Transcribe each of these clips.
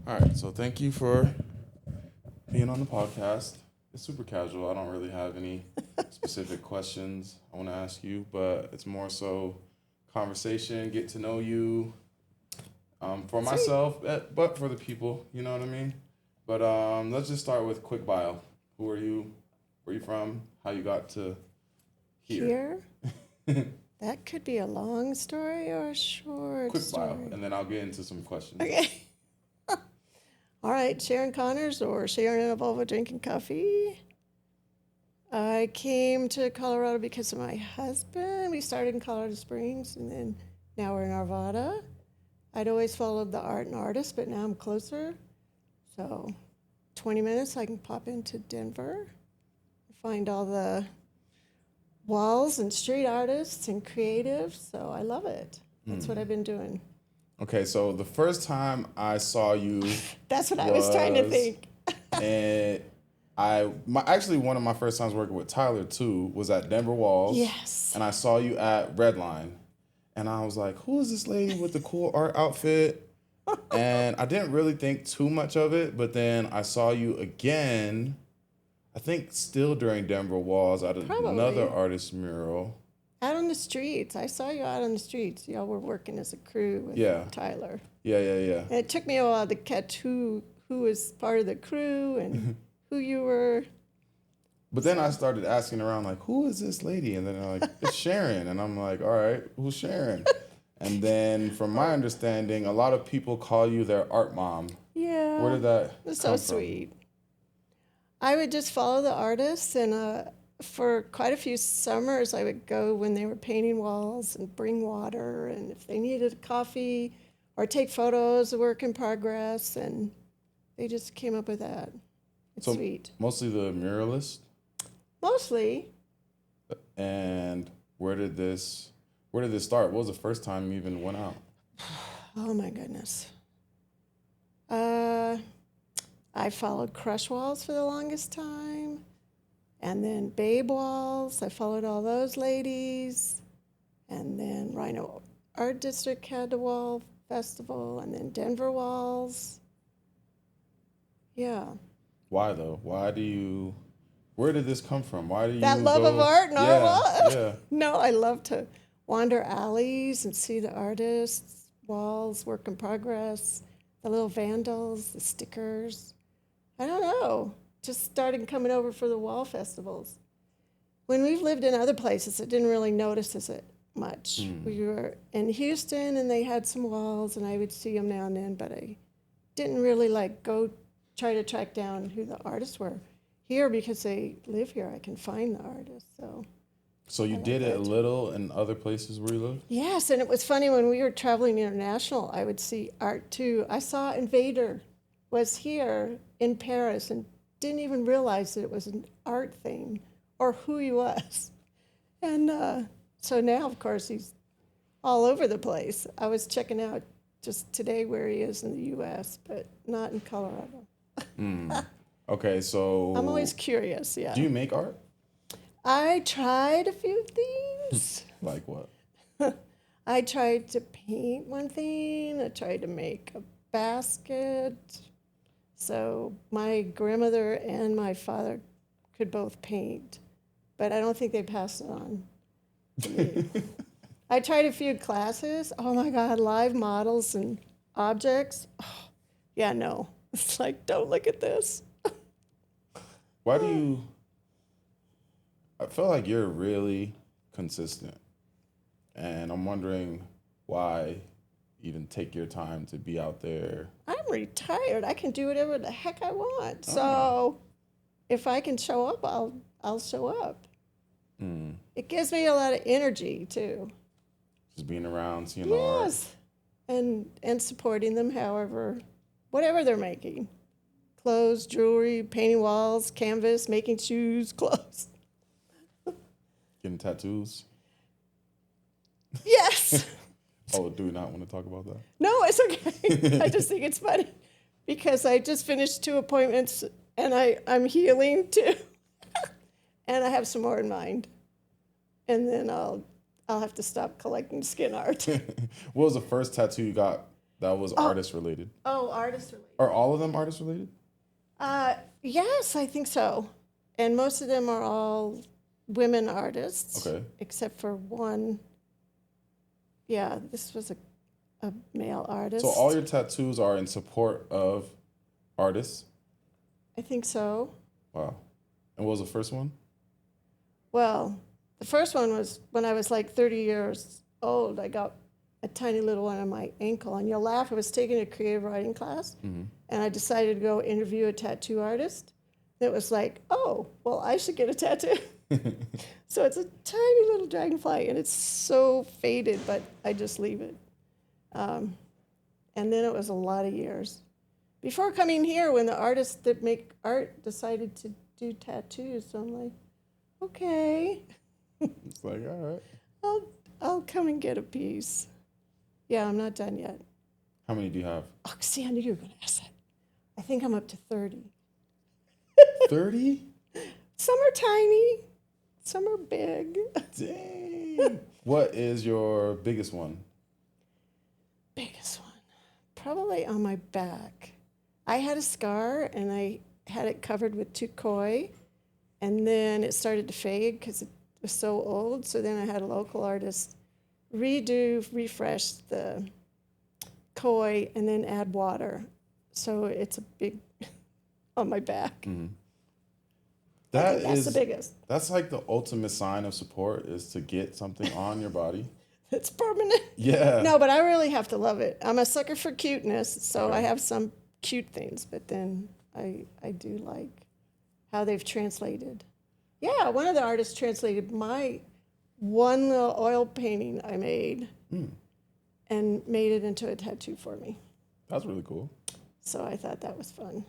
All right, so thank you for being on the podcast. It's super casual. I don't really have any specific questions I want to ask you, but it's more so conversation, get to know you for Sweet. myself, but for the people, you know what I mean? But let's just start with quick bio. Who are you? Where are you from? How you got to here? Here, that could be a long story or a short Quick bio, story. and then I'll get into some questions. Okay. All right, Sharon Connors or Sharon in a Volvo drinking coffee. I came to Colorado because of my husband. We started in Colorado Springs and then now we're in Arvada. I'd always followed the art and artists, but now I'm closer. So 20 minutes, I can pop into Denver, find all the walls and street artists and creatives. So I love it. That's what I've been doing. Okay, so the first time I saw you That's what I was trying to was, think. and actually one of my first times working with Tyler too was at Denver Walls, Yes. and I saw you at Redline, and I was like, who is this lady with the cool art outfit? And I didn't really think too much of it, but then I saw you again. I think still during Denver Walls at another Probably. artist mural. Out on the streets. I saw you out on the streets. Y'all were working as a crew with Yeah, Tyler. yeah. And it took me a while to catch who was part of the crew and who you were. But then I started asking around, like, who is this lady? And then they're like, it's Sharon. And I'm like, all right, who's Sharon? And then from my understanding, a lot of people call you their art mom. Where Yeah. did that It was so come from? sweet. I would just follow the artists, and for quite a few summers, I would go when they were painting walls and bring water, and if they needed a coffee or take photos of work in progress, and they just came up with that. It's So sweet. mostly the muralist. Mostly, And where did this start? What was the first time you even went out? oh my goodness. Uh, I followed Crush Walls for the longest time, and then Babe Walls. I followed all those ladies, and then Rhino Art District had the Wall Festival, and then Denver Walls. Yeah, Why though? Where did this come from? Why do that you love of go? art and art Yeah, wall. yeah. No, I love to wander alleys and see the artists, walls, work in progress, the little vandals, the stickers. I don't know. Just started coming over for the wall festivals. When we've lived in other places, I didn't really notice it much. We were in Houston and they had some walls and I would see them now and then, but I didn't really like go try to track down who the artists were. Here, because they live here, I can find the artists. So So I you like did it a it. little in other places where you live? Yes, and it was funny when we were traveling international, I would see art too. I saw Invader was here in Paris and didn't even realize that it was an art thing or who he was. And so now, of course, he's all over the place. I was checking out just today where he is in the U.S., but not in Colorado. Okay, I'm so always curious, yeah. do you make art? I tried a few things. Like what? I tried to paint one thing. I tried to make a basket. So my grandmother and my father could both paint, but I don't think they passed it on to me. I tried a few classes. Oh my God, live models and objects. Oh, yeah, no. It's like, don't look at this. Why do you I feel like you're really consistent. And I'm wondering why you even take your time to be out there. I'm retired. I can do whatever the heck I want. Ah. So if I can show up, I'll show up. It gives me a lot of energy too. Just being around, seeing the art. Yes. And supporting them however whatever they're making. Clothes, jewelry, painting walls, canvas, making shoes, clothes. Getting tattoos. Yes. Oh, do we not want to talk about that? No, it's okay. I just think it's funny because I just finished 2 appointments and I'm healing too. And I have some more in mind. And then I'll have to stop collecting skin art. What was the first tattoo you got that was artist related? Oh, artist related. Are all of them artist related? Yes, I think so. And most of them are all women artists. Okay. Except for one. Yeah, this was a male artist. So all your tattoos are in support of artists? I think so. Wow. And what was the first one? Well, the first one was when I was like 30 years old. I got a tiny little one on my ankle. And you'll laugh, I was taking a creative writing class, and I decided to go interview a tattoo artist. It was like, oh, well, I should get a tattoo. So it's a tiny little dragonfly, and it's so faded, but I just leave it. And then it was a lot of years. Before coming here, when the artists that make art decided to do tattoos, so I'm like, okay, It's like, all right. I'll come and get a piece. Yeah, I'm not done yet. How many do you have? Oh, see, I knew you were going to ask that. I think I'm up to 30. 30? Some are tiny, some are big. Dang. What is your biggest one? Biggest one, probably on my back. I had a scar, and I had it covered with tukoi, and then it started to fade because it was so old. So then I had a local artist refresh the koi, and then add water. So it's a big on my back. That's the biggest. That's like the ultimate sign of support is to get something on your body. It's permanent. Yeah. No, but I really have to love it. I'm a sucker for cuteness, so Okay. I have some cute things, but then I do like how they've translated. Yeah, one of the artists translated my one little oil painting I made and made it into a tattoo for me. That's really cool. So I thought that was fun.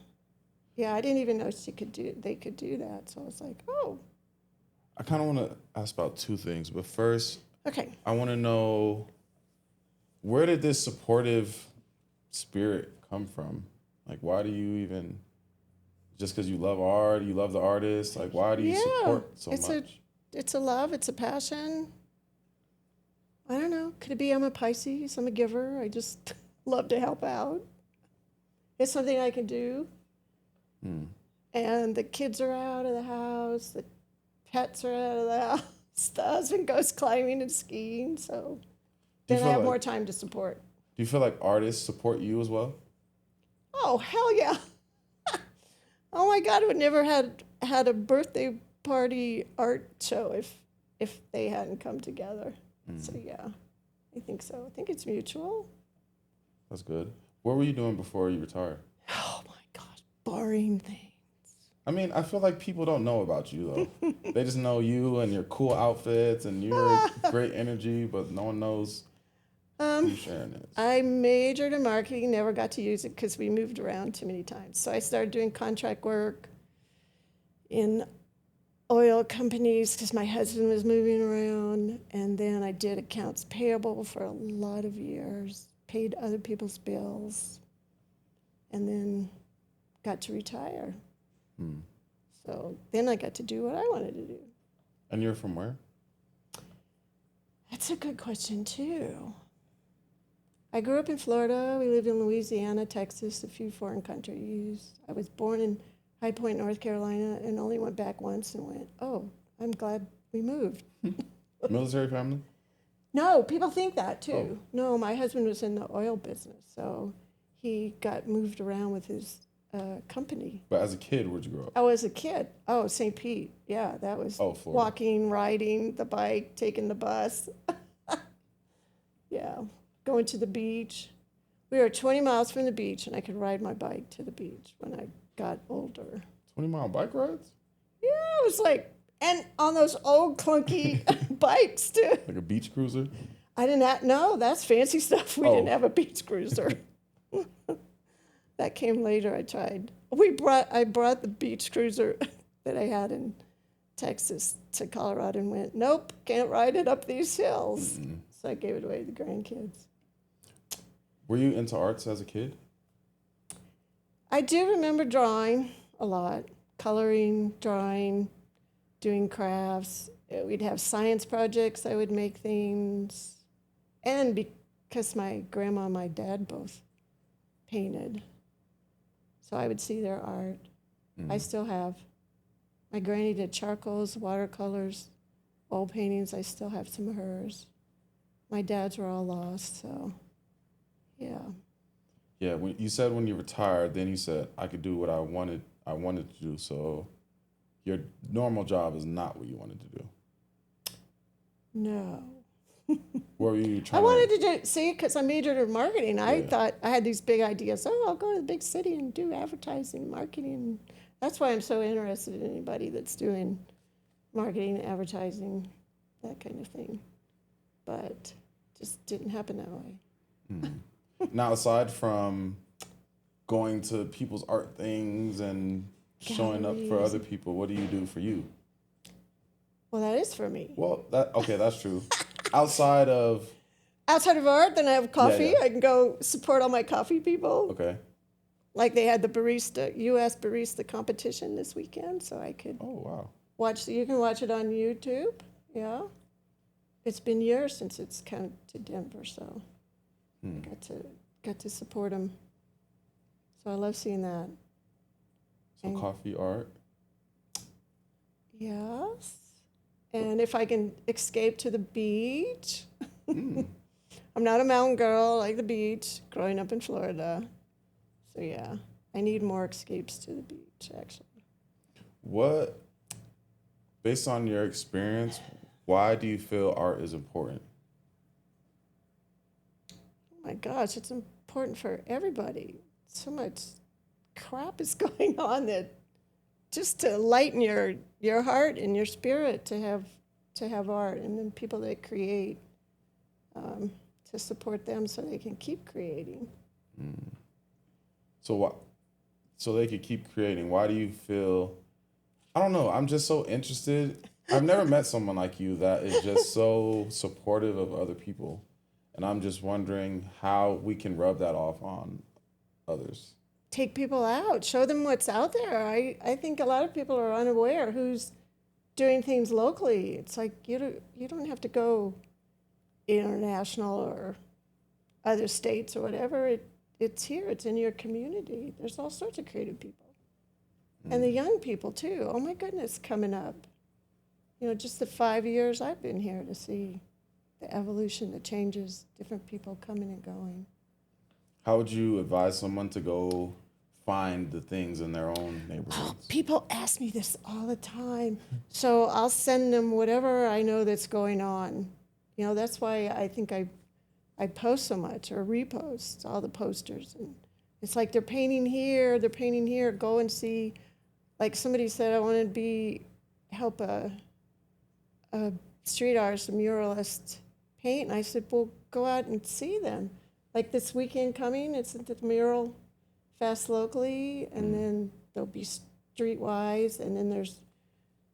Yeah, I didn't even know they could do that. So I was like, oh, I kind of want to ask about two things, but first, okay. I want to know, where did this supportive spirit come from? Like, why do you even, just because you love art, you love the artist, like, why do you support so much? It's a love, it's a passion. I don't know. Could it be I'm a Pisces? I'm a giver. I just love to help out. It's something I can do. And the kids are out of the house. The pets are out of the house. The husband goes climbing and skiing. So Do you then I feel have like- more time to support. Do you feel like artists support you as well? Oh, hell yeah. Oh my God, I would never had a birthday party art show if they hadn't come together. So yeah, I think so. I think it's mutual. That's good. What were you doing before you retired? Oh my gosh, boring thing. I mean, I feel like people don't know about you, though. They just know you and your cool outfits and your great energy, but no one knows who Sharon is. I majored in marketing, never got to use it because we moved around too many times. So I started doing contract work in oil companies because my husband was moving around. And then I did accounts payable for a lot of years, paid other people's bills, and then got to retire. So then I got to do what I wanted to do. And you're from where? That's a good question, too. I grew up in Florida. We lived in Louisiana, Texas, a few foreign countries. I was born in High Point, North Carolina, and only went back once and went, oh, I'm glad we moved. Military family? No, people think that, too. Oh. No, my husband was in the oil business, so he got moved around with his company. But as a kid, where'd you grow up? I was a kid. Oh, St. Pete. Yeah, that was Oh, Florida. walking, riding the bike, taking the bus. Yeah, going to the beach. We were 20 miles from the beach, and I could ride my bike to the beach when I got older. 20-mile bike rides? Yeah, it was like, and on those old clunky bikes, too. Like a beach cruiser? I didn't have, no, that's fancy stuff. We didn't Oh. have a beach cruiser. That came later. I tried. I brought the beach cruiser that I had in Texas to Colorado and went, nope, can't ride it up these hills. So I gave it away to the grandkids. Were you into arts as a kid? I do remember drawing a lot, coloring, drawing, doing crafts. We'd have science projects. I would make things. And because my grandma and my dad both painted. So I would see their art. I still have. My granny did charcoals, watercolors, oil paintings. I still have some of hers. My dad's were all lost, so yeah. Yeah, when you said when you retired, then you said I could do what I wanted to do. So your normal job is not what you wanted to do. No. What were you I trying wanted to do, see, because I majored in marketing. I Yeah. thought I had these big ideas. Oh, I'll go to the big city and do advertising, marketing. That's why I'm so interested in anybody that's doing marketing, advertising, that kind of thing. But just didn't happen that way. Now, aside from going to people's art things and showing up for Galleries. other people, what do you do for you? Well, that is for me. Well, that's true. Outside of Outside of art, then I have coffee. yeah. I can go support all my coffee people. Okay. Like they had the barista, U.S. barista competition this weekend, so I could Oh wow. watch. You can watch it on YouTube. Yeah, it's been years since it's come to Denver, so got to support them. So I love seeing that. So And- coffee art. Yes, and if I can escape to the beach. I'm not a mountain girl. I like the beach. Growing up in Florida, so yeah, I need more escapes to the beach. Actually, What, based on your experience, why do you feel art is important? oh my gosh, it's important for everybody. So much crap is going on that just to lighten your heart and your spirit to have art, and then people that create to support them so they can keep creating. So what? So they could keep creating. Why do you feel? I don't know. I'm just so interested. I've never met someone like you that is just so supportive of other people, and I'm just wondering how we can rub that off on others. Take people out, show them what's out there. I think a lot of people are unaware who's doing things locally. It's like you don't have to go international or other states or whatever. It's here. It's in your community. There's all sorts of creative people. And the young people, too. Oh, my goodness, coming up. You know, just the 5 years I've been here to see the evolution, the changes, different people coming and going. How would you advise someone to go find the things in their own neighborhoods? People ask me this all the time. So I'll send them whatever I know that's going on. You know, that's why I think I post so much or repost all the posters. And it's like they're painting here, go and see. Like somebody said, I want to help a street artist, a muralist paint. And I said, well, go out and see them. Like this weekend coming, it's at the Mural Fest locally, and then there'll be Streetwise, and then there's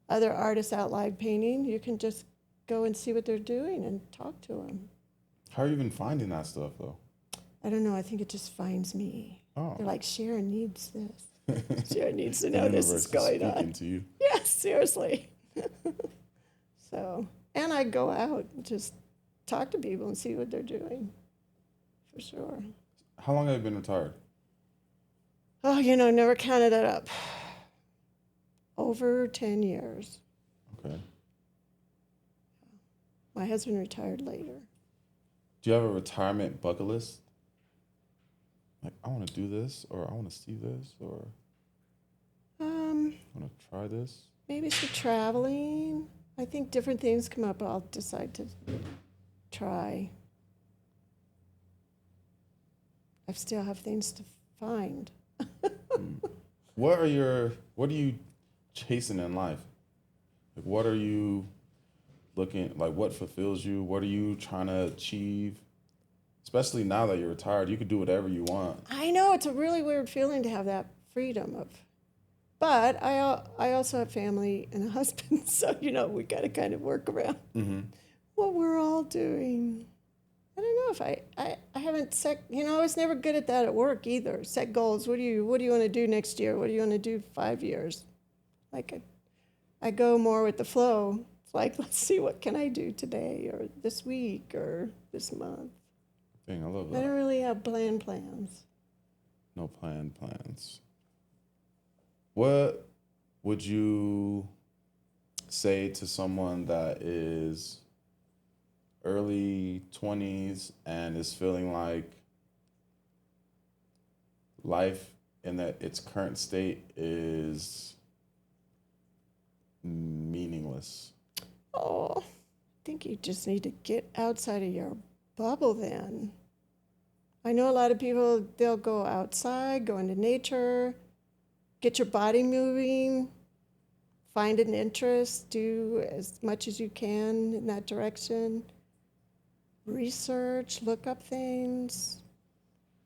other artists out live painting. You can just go and see what they're doing and talk to them. How are you even finding that stuff though? I don't know. I think it just finds me. Oh. They're like, Sharon needs this. Sharon needs to The know this universe is going speaking on. to you. Yes, seriously. So, and I go out and just talk to people and see what they're doing, for sure. How long have you been retired? Oh, you know, never counted it up. Over 10 years. Okay. My husband retired later. Do you have a retirement bucket list? Like, I want to do this, or I want to see this, or I want to try this. Maybe some traveling. I think different things come up. I'll decide to try. I still have things to find. What are you chasing in life? Like, what are you looking, like, what fulfills you? What are you trying to achieve? Especially now that you're retired, you could do whatever you want. I know it's a really weird feeling to have that freedom of, but I also have family and a husband, so you know we got to kind of work around what we're all doing. I don't know if I haven't set, you know, I was never good at that at work either. Set goals. What do you want to do next year? What do you want to do 5 years? Like I go more with the flow. It's like, let's see, what can I do today or this week or this month? Dang, I love I that. don't really have plans. No planned plans. What would you say to someone that is early 20s and is feeling like life in its current state is meaningless? Oh, I think you just need to get outside of your bubble then. I know a lot of people, they'll go outside, go into nature, get your body moving, find an interest, do as much as you can in that direction. Research, look up things.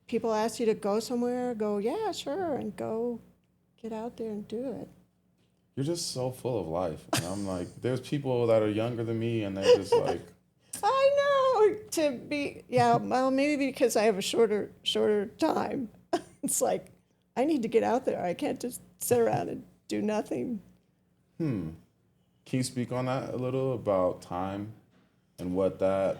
People ask you to go somewhere, go, yeah, sure, and go get out there and do it. You're just so full of life. And I'm like, there's people that are younger than me and they're just like, I know to be, yeah, well, maybe because I have a shorter time. It's like, I need to get out there. I can't just sit around and do nothing. can you speak on that a little about time and what that,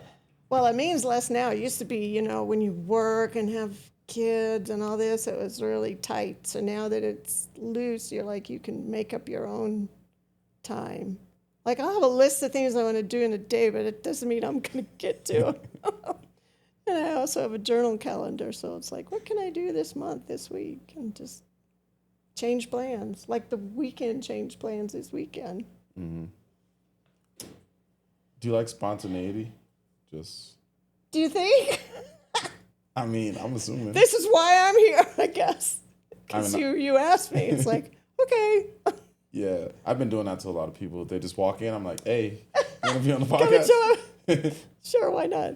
Well, it means less now. It used to be, when you work and have kids and all this, it was really tight. So now that it's loose, you're like, you can make up your own time. Like, I'll have a list of things I want to do in a day, but it doesn't mean I'm going to get to them. And I also have a journal calendar. So it's like, what can I do this month, this week? And just change plans. Like the weekend change plans this weekend. do you like spontaneity? Just, Do you think? I mean, I'm assuming. This is why I'm here, I guess. I Because mean, you asked me. It's like, okay. yeah, I've been doing that to a lot of people. They just walk in. I'm like, hey, you want to be on the Come and podcast? show up. Sure, why not?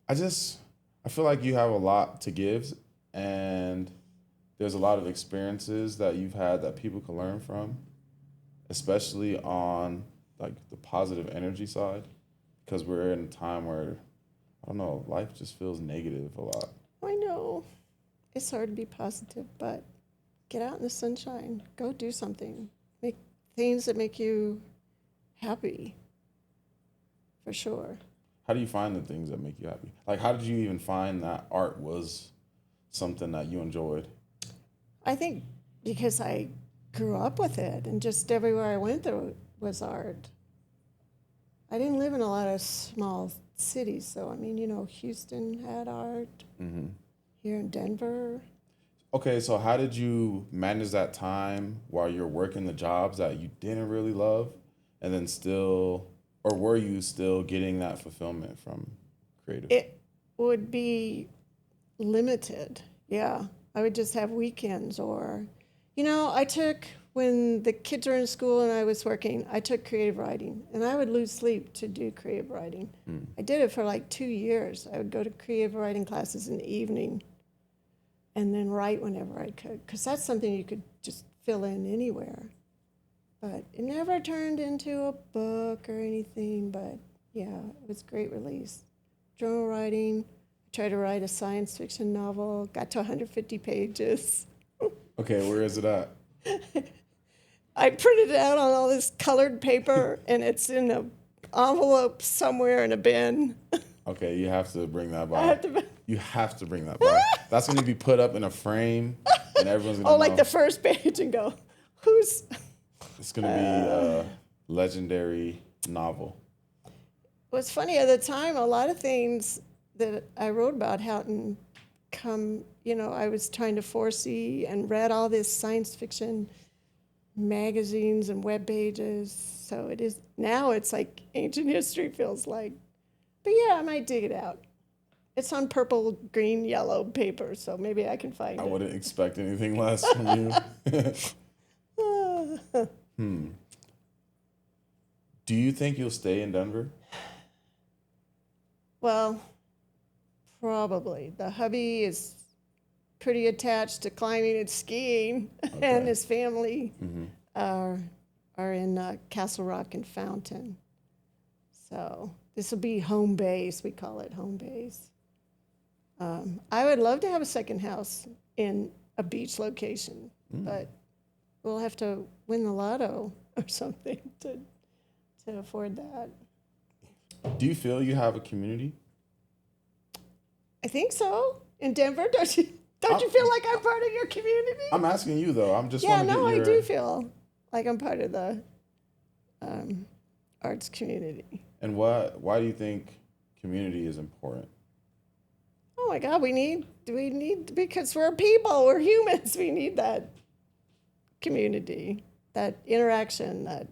I feel like you have a lot to give, and there's a lot of experiences that you've had that people can learn from, especially on like the positive energy side, because we're in a time where, I don't know, life just feels negative a lot. I know. It's hard to be positive, but get out in the sunshine. Go do something. Make things that make you happy. For sure. How do you find the things that make you happy? Like, how did you even find that art was something that you enjoyed? I think because I grew up with it and just everywhere I went there was art. I didn't live in a lot of small cities, so I mean, Houston had art. Here in Denver. Okay, so how did you manage that time while you're working the jobs that you didn't really love, and then still, or were you still getting that fulfillment from creative? It would be limited. Yeah. I would just have weekends or, when the kids were in school and I was working, I took creative writing and I would lose sleep to do creative writing. I did it for like 2 years. I would go to creative writing classes in the evening and then write whenever I could, because that's something you could just fill in anywhere. But it never turned into a book or anything, but yeah, it was a great release. Journal writing, I tried to write a science fiction novel, got to 150 pages. Okay, where is it at? I printed it out on all this colored paper, and it's in an envelope somewhere in a bin. Okay, you have to bring that by. I have to, You have to bring that by. That's going to be put up in a frame, and everyone's going to know. like the first page and go, who's... It's going to be a legendary novel. What's funny, at the time, a lot of things that I wrote about hadn't come, I was trying to foresee and read all this science fiction magazines and web pages. So it is, now it's like ancient history feels like. But yeah, I might dig it out. It's on purple, green, yellow paper, so maybe I can find it. I wouldn't expect anything less from you. Do you think you'll stay in Denver? Well, probably. The hubby is pretty attached to climbing and skiing, and his family are in Castle Rock and Fountain. So this will be home base. We call it home base. I would love to have a second house in a beach location, but we'll have to win the lotto or something to afford that. Do you feel you have a community? I think so. in Denver? Don't you feel like I'm part of your community? I'm asking you though. I'm just Yeah, want to no, get your. I do feel like I'm part of the arts community. And why do you think community is important? Oh my God, we need because we're people, we're humans. We need that community, that interaction, that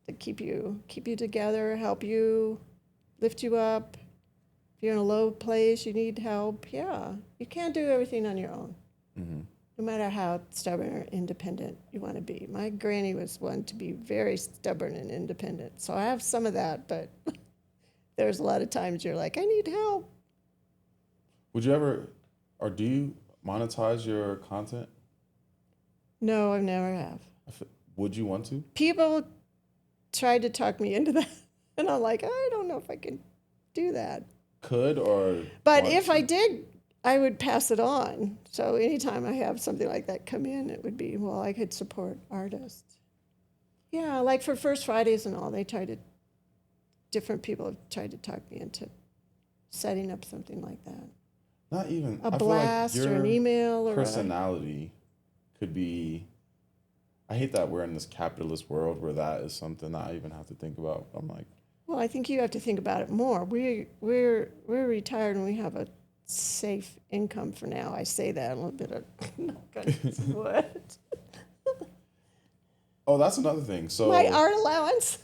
to keep you together, help you, lift you up. If you're in a low place, you need help. Yeah, you can't do everything on your own, Mm-hmm. no matter how stubborn or independent you want to be. My granny was one to be very stubborn and independent, so I have some of that, but there's a lot of times you're like, I need help. Would you ever, or do you monetize your content? No, I never have. Would you want to? People tried to talk me into that, and I'm like, I don't know if I can do that. Could or. But want if to? I did, I would pass it on. So anytime I have something like that come in, it would be, well, I could support artists. Yeah, like for First Fridays and all, different people have tried to talk me into setting up something like that. Not even A I blast feel like or an your email or personality could be. I hate that we're in this capitalist world where that is something that I even have to think about. I'm like, well, I think you have to think about it more. We're retired and we have a safe income for now. I say that a little bit of what? oh, that's another thing. So My art allowance.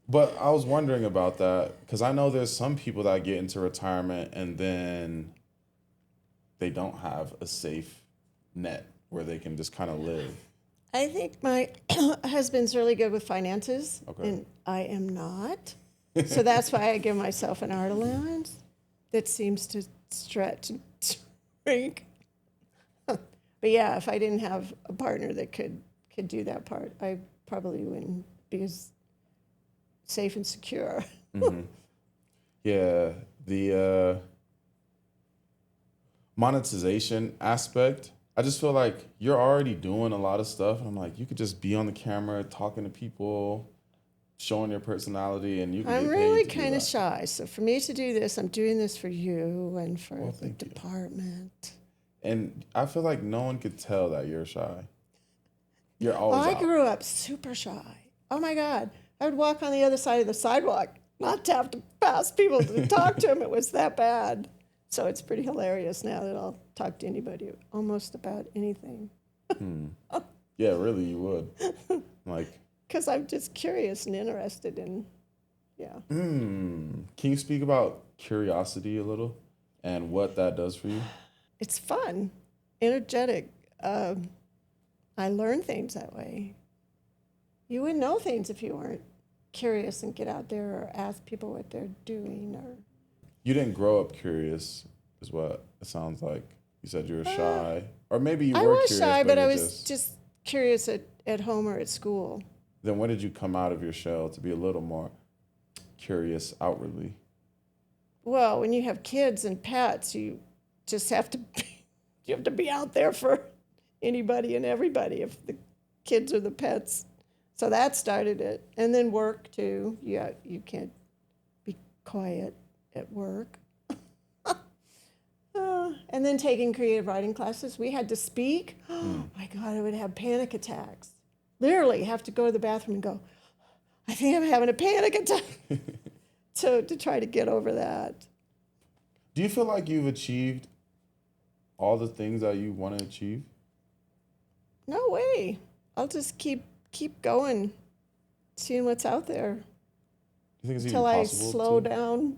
But I was wondering about that because I know there's some people that get into retirement and then they don't have a safe net where they can just kind of live. I think my husband's really good with finances, Okay. and I am not. So that's why I give myself an art allowance that seems to stretch and shrink. But yeah, if I didn't have a partner that could do that part, I probably wouldn't be as safe and secure. Mm-hmm. Yeah, the monetization aspect. I just feel like you're already doing a lot of stuff. And I'm like, you could just be on the camera talking to people, showing your personality, and you can I'm get paid really to do kind of that. shy. So for me to do this, I'm doing this for you and for Well, the thank you. department. And I feel like no one could tell that you're shy. You're Oh, always I out. grew up super shy. Oh my God. I would walk on the other side of the sidewalk, not to have to pass people to talk to them. It was that bad. So it's pretty hilarious now that I'll talk to anybody almost about anything. Yeah, really, you would. Like, Because I'm just curious and interested in, yeah. can you speak about curiosity a little and what that does for you? It's fun, energetic. I learn things that way. You wouldn't know things if you weren't curious and get out there or ask people what they're doing or. You didn't grow up curious, is what it sounds like. You said you were shy, or maybe you I were was curious, shy, but I you're was just curious at home or at school. Then when did you come out of your shell to be a little more curious outwardly? Well, when you have kids and pets, you just have to you have to be out there for anybody and everybody if the kids or the pets. So that started it, and then work too. Yeah, you can't be quiet at work. And then taking creative writing classes, we had to speak. Oh my God, I would have panic attacks. Literally, have to go to the bathroom and go, I think I'm having a panic attack. to try to get over that. Do you feel like you've achieved all the things that you want to achieve? No way. I'll just keep going, seeing what's out there Do you think it's until even I possible slow to? down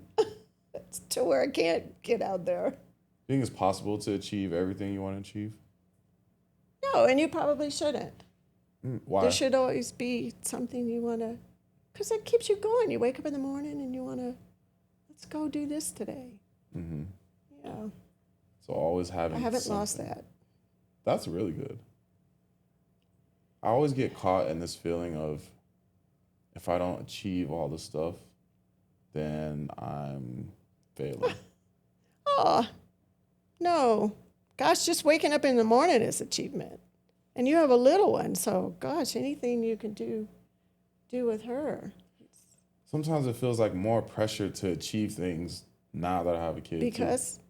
to where I can't get out there. Do you think it's possible to achieve everything you want to achieve? No, and you probably shouldn't. Why? There should always be something you want to, because that keeps you going. You wake up in the morning and you want to, let's go do this today. Mm-hmm. Yeah, So always I having. haven't lost something. that. That's really good. I always get caught in this feeling of if I don't achieve all the stuff, then I'm failing. Oh, no. Gosh, just waking up in the morning is achievement. And you have a little one, so gosh, anything you can do with her. Sometimes it feels like more pressure to achieve things now that I have a kid. Because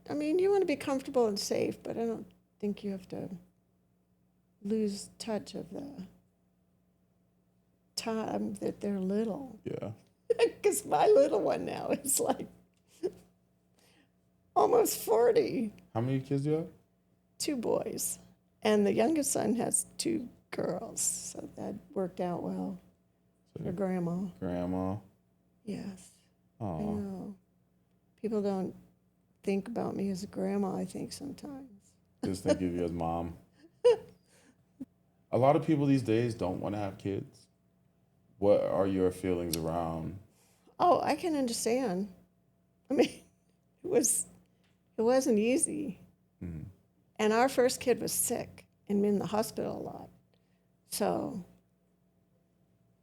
I mean, you want to be comfortable and safe, but I don't think you have to lose touch of the time that they're little. Yeah. Because my little one now is like almost 40. How many kids do you have? 2 boys. And the youngest son has 2 girls. So that worked out well for grandma. Grandma. Yes. Oh. I know. People don't think about me as a grandma, I think, sometimes. Just think of you as mom. A lot of people these days don't want to have kids. What are your feelings around? Oh, I can understand. I mean, it wasn't easy. Mhm. And our first kid was sick and in the hospital a lot. So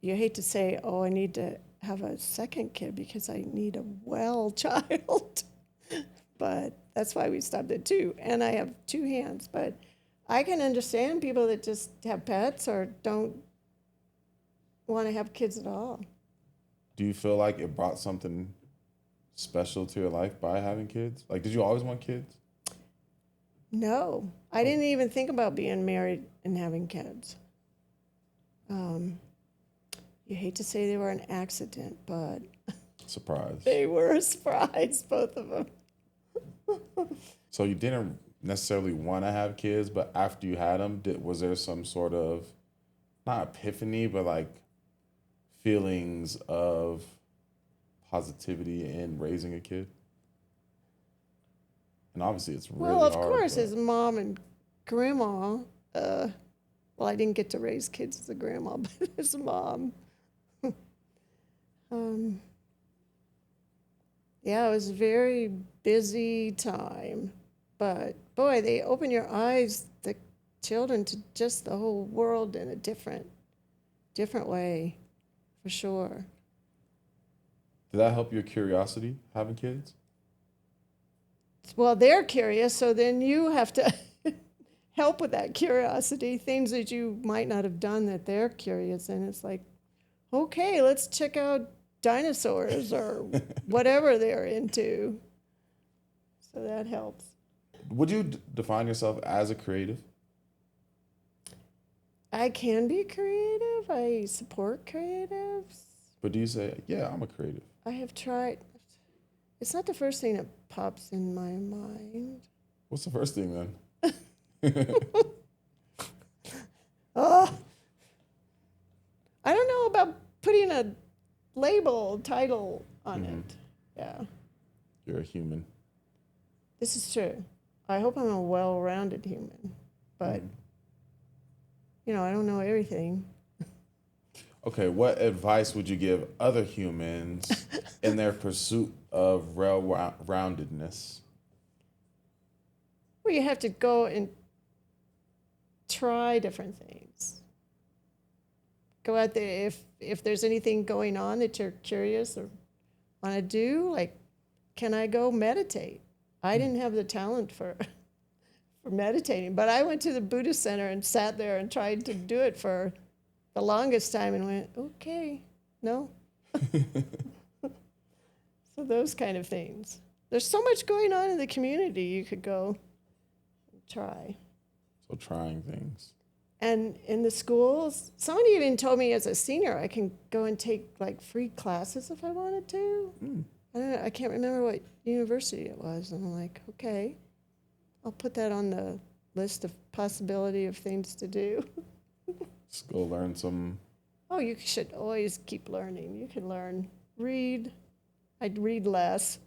you hate to say, oh, I need to have a second kid because I need a well child. But that's why we stopped at 2. And I have 2 hands. But I can understand people that just have pets or don't want to have kids at all. Do you feel like it brought something special to your life by having kids? Like, did you always want kids? No, I didn't even think about being married and having kids. You hate to say they were an accident, but Surprise. they were a surprise, both of them. So you didn't necessarily want to have kids, but after you had them, was there some sort of, not epiphany, but like feelings of positivity in raising a kid? And obviously it's really Well, of hard. course, But as mom and grandma, well, I didn't get to raise kids as a grandma, but as a mom. Yeah, it was a very busy time. But boy, they open your eyes, the children, to just the whole world in a different way, for sure. did that help your curiosity, having kids? Well, they're curious, so then you have to help with that curiosity, things that you might not have done that they're curious in. It's like, okay, let's check out dinosaurs or whatever they're into. So that helps. Would you define yourself as a creative? I can be creative. I support creatives. But do you say, yeah, I'm a creative? I have tried. It's not the first thing that pops in my mind. What's the first thing then? Oh, I don't know about putting a label, title on it. Yeah, You're a human. this is true. I hope I'm a well-rounded human, but I don't know everything. Okay, what advice would you give other humans in their pursuit of well-roundedness? Well, you have to go and try different things. Go out there if there's anything going on that you're curious or want to do, like, can I go meditate? I didn't have the talent for meditating, but I went to the Buddhist center and sat there and tried to do it for the longest time and went, okay, no. So those kind of things. There's so much going on in the community you could go and try. So trying things. And in the schools, somebody even told me as a senior I can go and take like free classes if I wanted to. I don't know, I can't remember what university it was. And I'm like, okay, I'll put that on the list of possibility of things to do. Just go learn some. Oh, you should always keep learning. You can learn, read. I'd read less,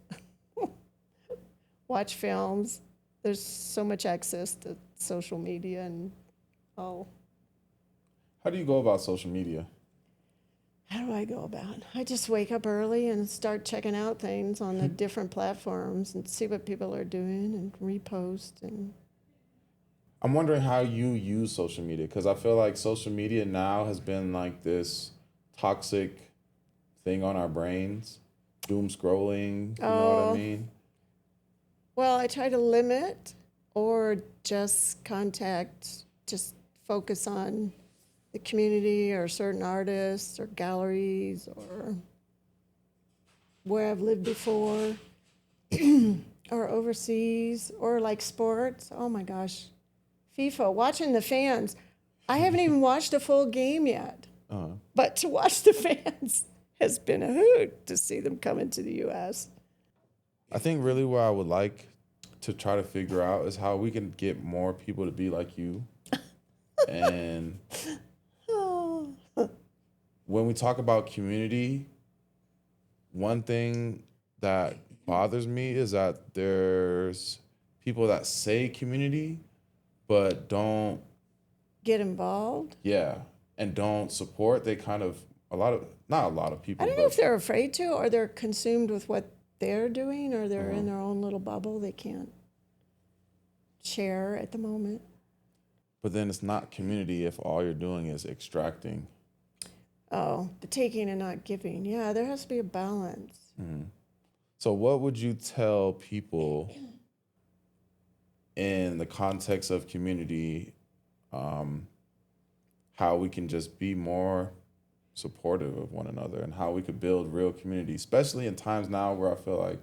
watch films. There's so much access to social media and How do you go about social media? How do I go about it? I just wake up early and start checking out things on the different platforms and see what people are doing and repost. And I'm wondering how you use social media, because I feel like social media now has been like this toxic thing on our brains. Doom scrolling, you know what I mean? well, I try to limit or just focus on the community or certain artists or galleries or where I've lived before or overseas, or like sports. Oh my gosh. FIFA, watching the fans. I haven't even watched a full game yet, Uh, but to watch the fans has been a hoot to see them come into the U.S. I think really what I would like to try to figure out is how we can get more people to be like you. And Oh, when we talk about community, one thing that bothers me is that there's people that say community, but don't, get involved. yeah, and don't support. They kind of, not a lot of I people, don't know if but they're afraid to, or they're consumed with what they're doing, or they're in their own little bubble they can't share at the moment. then it's not community if all you're doing is extracting. Oh, the taking and not giving. Yeah, there has to be a balance. So what would you tell people in the context of community, how we can just be more supportive of one another and how we could build real community, especially in times now where I feel like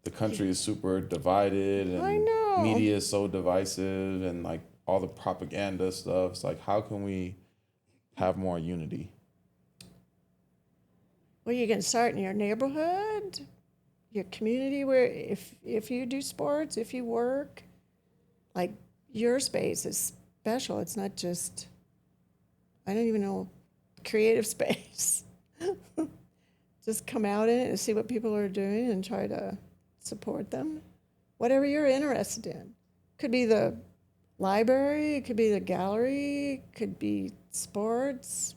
the country is super divided I and know. media is so divisive and like all the propaganda stuff. It's like, how can we have more unity? Well, you can start in your neighborhood, your community, where if you do sports, if you work, like your space is special. It's not just, I don't even know, creative space. Just come out in it and see what people are doing and try to support them. Whatever you're interested in. Could be the library, it could be the gallery, it could be sports,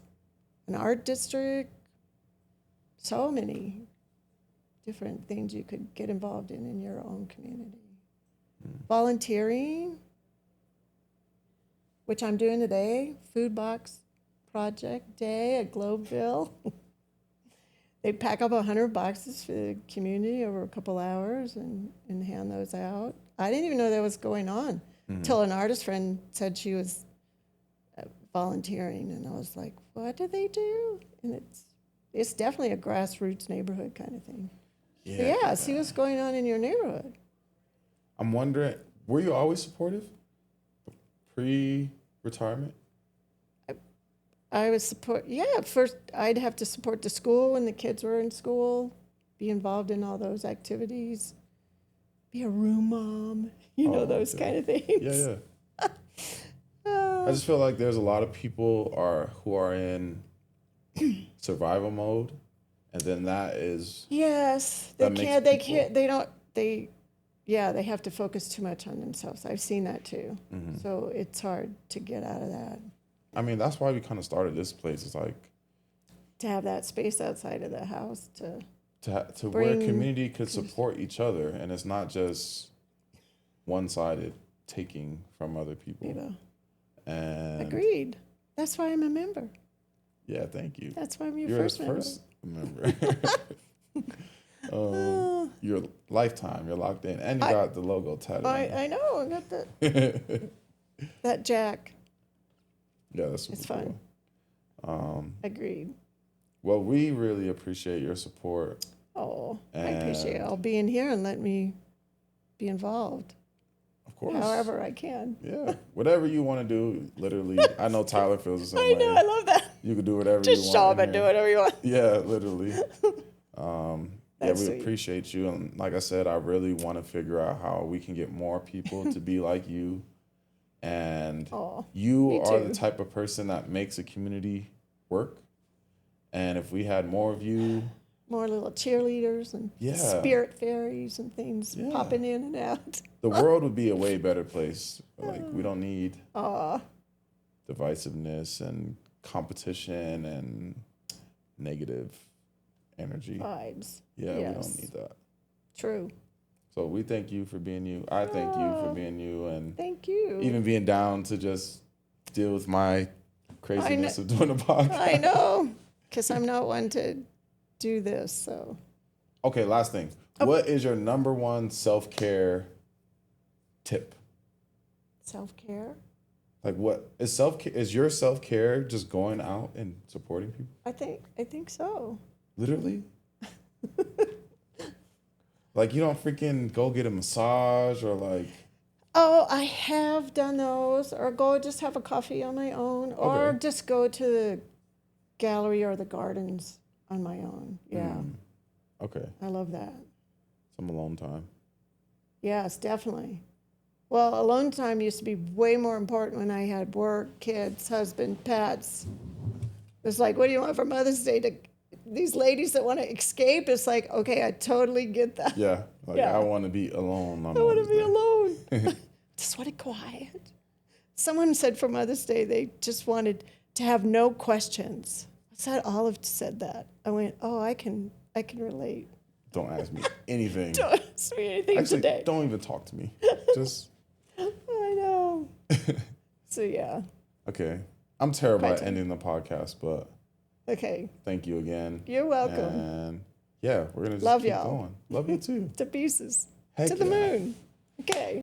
an art district. So many different things you could get involved in your own community. Volunteering, which I'm doing today, food box project day at Globeville. They pack up 100 boxes for the community over a couple hours and hand those out. I didn't even know that was going on until an artist friend said she was volunteering, and I was like, what do they do? And it's definitely a grassroots neighborhood kind of thing. Yeah, see what's going on in your neighborhood. I'm wondering, were you always supportive pre-retirement? I was first I'd have to support the school when the kids were in school, be involved in all those activities, be a room mom, those kind of things. Yeah, yeah. I just feel like there's a lot of people who are in survival mode, and then that is Yes, they have to focus too much on themselves. I've seen that too. So it's hard to get out of that. I mean, that's why we kind of started this place. It's like To have that space outside of the house to where community could support each other, and it's not just one-sided taking from other people. And agreed. That's why I'm a member. Yeah, thank you. That's why I'm your You're first the member. first member. You're lifetime. You're locked in, and you got the logo tattooed. I know. I got that that jack. Yeah, that's super It's fun. Cool. Agreed. Well, we really appreciate your support. Oh, I appreciate all being here and let me be involved. Of course. However I can. Yeah. Whatever you want to do, literally. I know Tyler feels the same way. I know, I love that. You can do whatever Just you want. show up and do whatever you want. Yeah, literally. We sweet. appreciate you. And like I said, I really want to figure out how we can get more people to be like you. And you are the type of person that makes a community work. And if we had more of you, more little cheerleaders and spirit fairies and things popping in and out. The world would be a way better place. Like, we don't need divisiveness and competition and negative energy. Vibes. Yeah, we don't need that. True. So we thank you for being you. I thank you for being you, and thank you. Even being down to just deal with my craziness of doing a podcast. I know, because I'm not one to do this. So. Okay, last thing. What is your number one self-care tip? Self-care? Like, what is self-care? Is your self-care just going out and supporting people? I think so. Literally? Like, you don't freaking go get a massage or like. Oh, I have done those, or go just have a coffee on my own, or Okay. just go to the gallery or the gardens on my own. Yeah, Okay. I love that. Some alone time. Yes, definitely. Well, alone time used to be way more important when I had work, kids, husband, pets. It's like, what do you want for Mother's Day? To these ladies that want to escape? It's like, okay, I totally get that. Yeah. Like, Yeah. I want to be alone on I want Mother's to be Day. alone. Just want it quiet. Someone said for Mother's Day they just wanted to have no questions. I said Olive said that. I went, oh, I can relate. Don't ask me anything. Don't ask me anything Actually, today. don't even talk to me. Just. I know. So yeah. Okay. I'm terrible at Quite. ending the podcast, but Okay. thank you again. You're welcome. And yeah, we're going to just Love keep y'all. going. Love you too. To pieces. Heck To the yeah. moon. Okay.